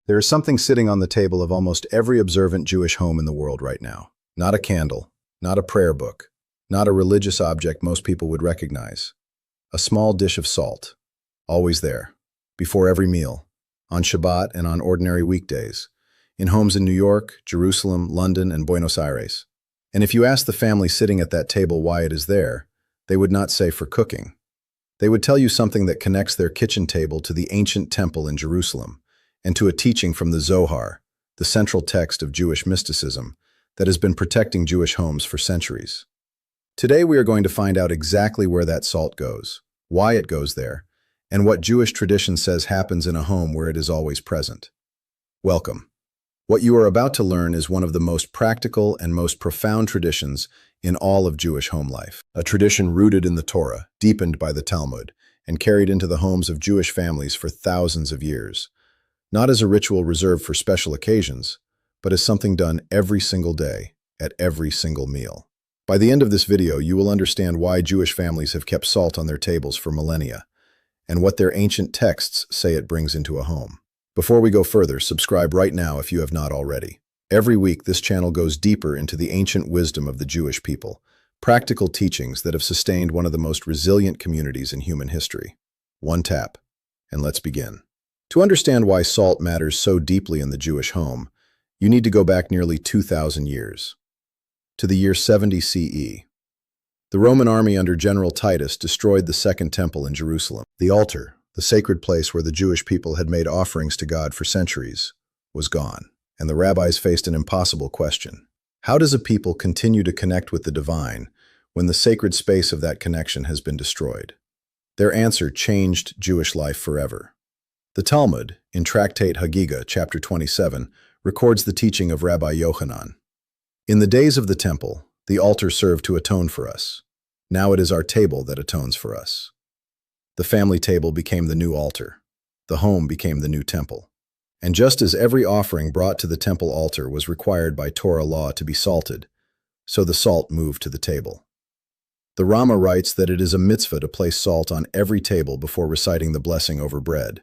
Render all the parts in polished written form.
There is something sitting on the table of almost every observant Jewish home in the world right now. Not a candle, not a prayer book, not a religious object most people would recognize. A small dish of salt, always there, before every meal, on Shabbat and on ordinary weekdays, in homes in New York, Jerusalem, London, and Buenos Aires. And if you ask the family sitting at that table why it is there, they would not say for cooking. They would tell you something that connects their kitchen table to the ancient temple in Jerusalem, and to a teaching from the Zohar, the central text of Jewish mysticism, that has been protecting Jewish homes for centuries. Today we are going to find out exactly where that salt goes, why it goes there, and what Jewish tradition says happens in a home where it is always present. Welcome. What you are about to learn is one of the most practical and most profound traditions in all of Jewish home life. A tradition rooted in the Torah, deepened by the Talmud, and carried into the homes of Jewish families for thousands of years. Not as a ritual reserved for special occasions, but as something done every single day, at every single meal. By the end of this video, you will understand why Jewish families have kept salt on their tables for millennia, and what their ancient texts say it brings into a home. Before we go further, subscribe right now if you have not already. Every week, this channel goes deeper into the ancient wisdom of the Jewish people, practical teachings that have sustained one of the most resilient communities in human history. One tap, and let's begin. To understand why salt matters so deeply in the Jewish home, you need to go back nearly 2,000 years. To the year 70 CE. The Roman army under General Titus destroyed the Second Temple in Jerusalem. The altar, the sacred place where the Jewish people had made offerings to God for centuries, was gone, and the rabbis faced an impossible question. How does a people continue to connect with the divine when the sacred space of that connection has been destroyed? Their answer changed Jewish life forever. The Talmud, in Tractate Haggadah, chapter 27, records the teaching of Rabbi Yochanan. In the days of the temple, the altar served to atone for us. Now it is our table that atones for us. The family table became the new altar. The home became the new temple. And just as every offering brought to the temple altar was required by Torah law to be salted, so the salt moved to the table. The Rama writes that it is a mitzvah to place salt on every table before reciting the blessing over bread.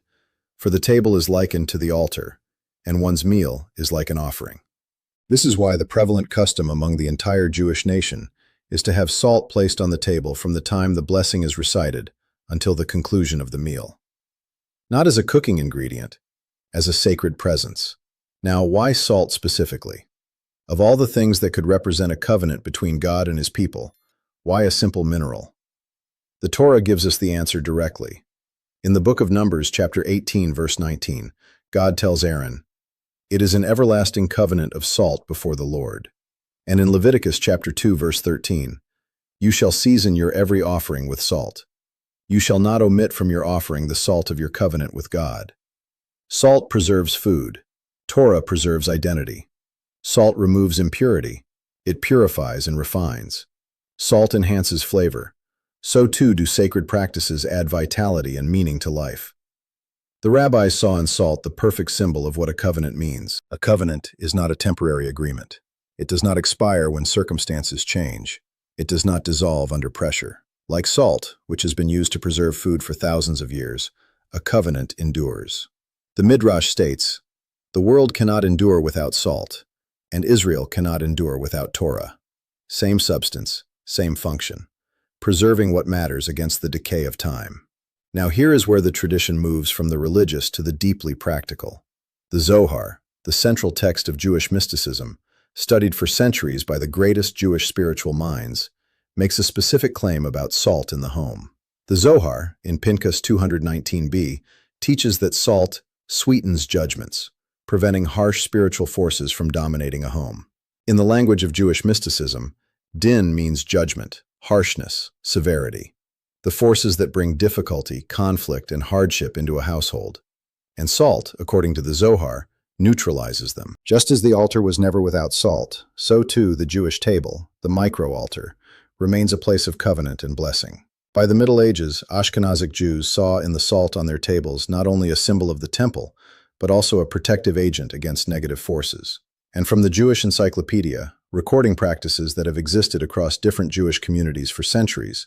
For the table is likened to the altar, and one's meal is like an offering. This is why the prevalent custom among the entire Jewish nation is to have salt placed on the table from the time the blessing is recited until the conclusion of the meal. Not as a cooking ingredient, as a sacred presence. Now, why salt specifically? Of all the things that could represent a covenant between God and his people, why a simple mineral? The Torah gives us the answer directly. In the book of Numbers, chapter 18, verse 19, God tells Aaron, "It is an everlasting covenant of salt before the Lord." And in Leviticus, chapter 2, verse 13, "You shall season your every offering with salt. You shall not omit from your offering the salt of your covenant with God." Salt preserves food. Torah preserves identity. Salt removes impurity. It purifies and refines. Salt enhances flavor. So too do sacred practices add vitality and meaning to life. The rabbis saw in salt the perfect symbol of what a covenant means. A covenant is not a temporary agreement. It does not expire when circumstances change. It does not dissolve under pressure. Like salt, which has been used to preserve food for thousands of years, a covenant endures. The Midrash states, "The world cannot endure without salt, and Israel cannot endure without Torah." Same substance, same function. Preserving what matters against the decay of time. Now here is where the tradition moves from the religious to the deeply practical. The Zohar, the central text of Jewish mysticism, studied for centuries by the greatest Jewish spiritual minds, makes a specific claim about salt in the home. The Zohar, in Pinchas 219b, teaches that salt sweetens judgments, preventing harsh spiritual forces from dominating a home. In the language of Jewish mysticism, din means judgment, harshness, severity, the forces that bring difficulty, conflict, and hardship into a household. And salt, according to the Zohar, neutralizes them. Just as the altar was never without salt, so too the Jewish table, the micro-altar, remains a place of covenant and blessing. By the Middle Ages, Ashkenazic Jews saw in the salt on their tables not only a symbol of the temple, but also a protective agent against negative forces. And from the Jewish Encyclopedia, recording practices that have existed across different Jewish communities for centuries,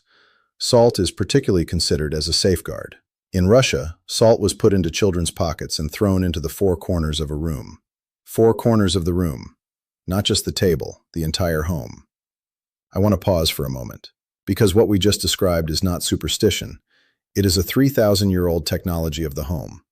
salt is particularly considered as a safeguard. In Russia, salt was put into children's pockets and thrown into the four corners of a room. Four corners of the room, not just the table, the entire home. I want to pause for a moment, because what we just described is not superstition. It is a 3,000-year-old technology of the home,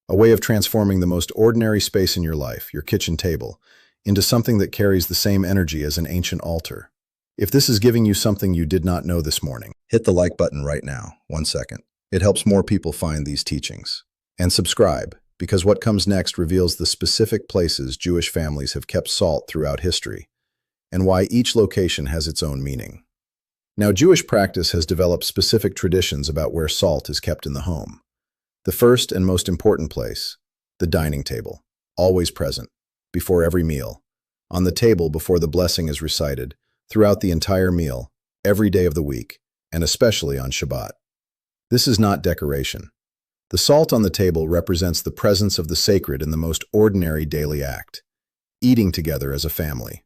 a way of transforming the most ordinary space in your life, your kitchen table, into something that carries the same energy as an ancient altar. If this is giving you something you did not know this morning, hit the like button right now. 1 second. It helps more people find these teachings. And subscribe, because what comes next reveals the specific places Jewish families have kept salt throughout history, and why each location has its own meaning. Now, Jewish practice has developed specific traditions about where salt is kept in the home. The first and most important place, the dining table, always present, before every meal, on the table before the blessing is recited, throughout the entire meal, every day of the week, and especially on Shabbat. This is not decoration. The salt on the table represents the presence of the sacred in the most ordinary daily act, eating together as a family.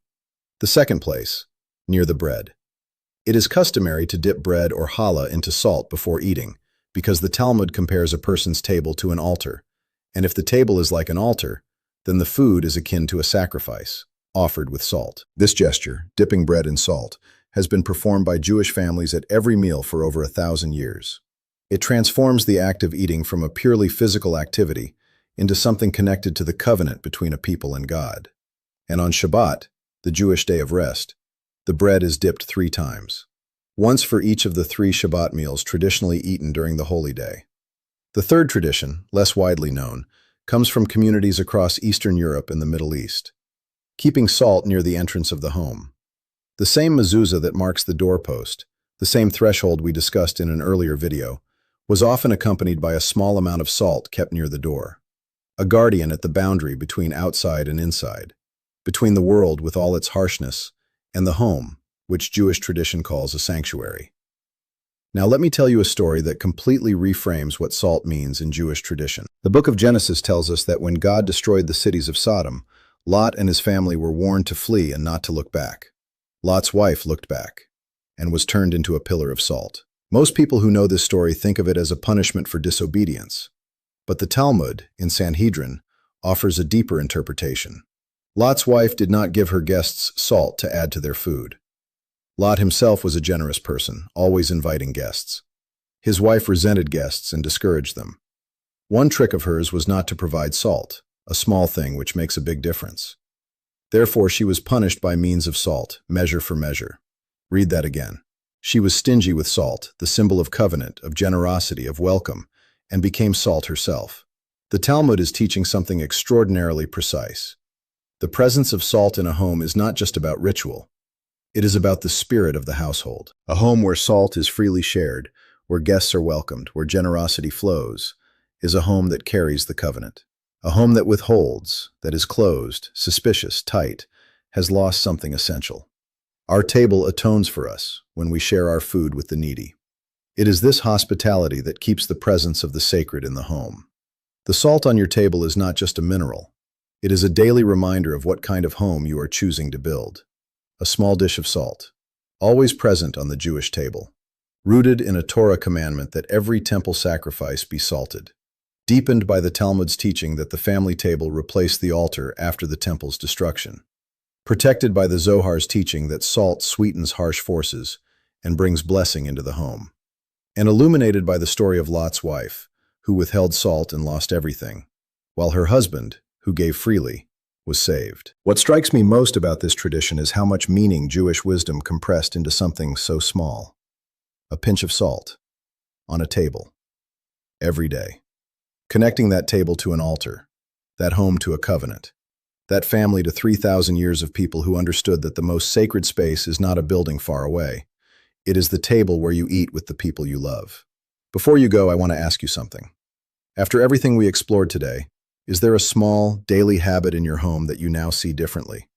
The second place, near the bread. It is customary to dip bread or challah into salt before eating, because the Talmud compares a person's table to an altar, and if the table is like an altar, then the food is akin to a sacrifice, offered with salt. This gesture, dipping bread in salt, has been performed by Jewish families at every meal for over 1,000 years. It transforms the act of eating from a purely physical activity into something connected to the covenant between a people and God. And on Shabbat, the Jewish day of rest, the bread is dipped 3 times, once for each of the 3 Shabbat meals traditionally eaten during the holy day. The third tradition, less widely known, comes from communities across Eastern Europe and the Middle East, keeping salt near the entrance of the home. The same mezuzah that marks the doorpost, the same threshold we discussed in an earlier video, was often accompanied by a small amount of salt kept near the door, a guardian at the boundary between outside and inside, between the world with all its harshness and the home, which Jewish tradition calls a sanctuary. Now let me tell you a story that completely reframes what salt means in Jewish tradition. The book of Genesis tells us that when God destroyed the cities of Sodom, Lot and his family were warned to flee and not to look back. Lot's wife looked back and was turned into a pillar of salt. Most people who know this story think of it as a punishment for disobedience, but the Talmud, in Sanhedrin, offers a deeper interpretation. Lot's wife did not give her guests salt to add to their food. Lot himself was a generous person, always inviting guests. His wife resented guests and discouraged them. One trick of hers was not to provide salt, a small thing which makes a big difference. Therefore, she was punished by means of salt, measure for measure. Read that again. She was stingy with salt, the symbol of covenant, of generosity, of welcome, and became salt herself. The Talmud is teaching something extraordinarily precise. The presence of salt in a home is not just about ritual. It is about the spirit of the household. A home where salt is freely shared, where guests are welcomed, where generosity flows, is a home that carries the covenant. A home that withholds, that is closed, suspicious, tight, has lost something essential. Our table atones for us when we share our food with the needy. It is this hospitality that keeps the presence of the sacred in the home. The salt on your table is not just a mineral. It is a daily reminder of what kind of home you are choosing to build. A small dish of salt, always present on the Jewish table, rooted in a Torah commandment that every temple sacrifice be salted, deepened by the Talmud's teaching that the family table replaced the altar after the temple's destruction, protected by the Zohar's teaching that salt sweetens harsh forces and brings blessing into the home, and illuminated by the story of Lot's wife, who withheld salt and lost everything, while her husband, who gave freely, was saved. What strikes me most about this tradition is how much meaning Jewish wisdom compressed into something so small. A pinch of salt, on a table, every day. Connecting that table to an altar, that home to a covenant, that family to 3,000 years of people who understood that the most sacred space is not a building far away. It is the table where you eat with the people you love. Before you go, I want to ask you something. After everything we explored today, is there a small, daily habit in your home that you now see differently?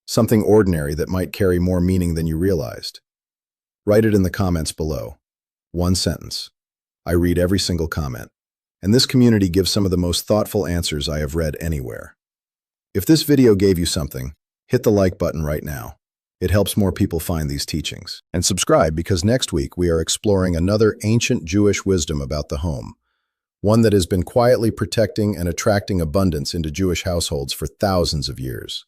Something ordinary that might carry more meaning than you realized? Write it in the comments below. 1 sentence. I read every single comment, and this community gives some of the most thoughtful answers I have read anywhere. If this video gave you something, hit the like button right now. It helps more people find these teachings. And subscribe, because next week we are exploring another ancient Jewish wisdom about the home, one that has been quietly protecting and attracting abundance into Jewish households for thousands of years.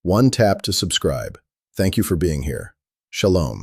One tap to subscribe. Thank you for being here. Shalom.